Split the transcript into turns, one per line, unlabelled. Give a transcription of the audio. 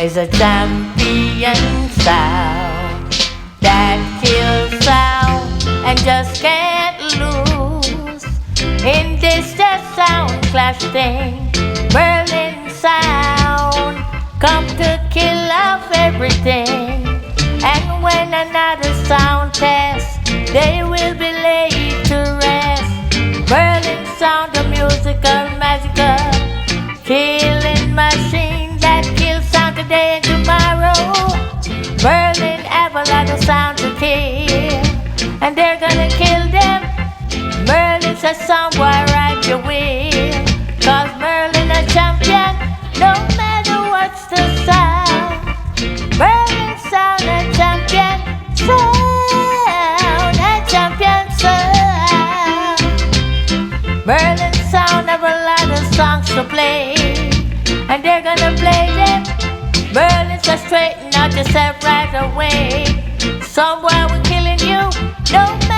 is a champion sound that kills sound and just can't lose in this just sound clash thing. Merlin sound come to kill off everything, and when another sound test, they will be laid to rest. Merlin sound, the musical, magical, killing machine that kills sound today and tomorrow. Merlin have a lot of sound to kill, and they're gonna kill them. Merlin's a sound boy, ride your will, 'cause Merlin a champion, no matter what's the sound. Merlin sound a champion sound, a champion sound. Merlin sound have a lot of songs to play, and they're gonna play them. Merlin's a straighten out yourself right away. Some boy we're killing you, no matter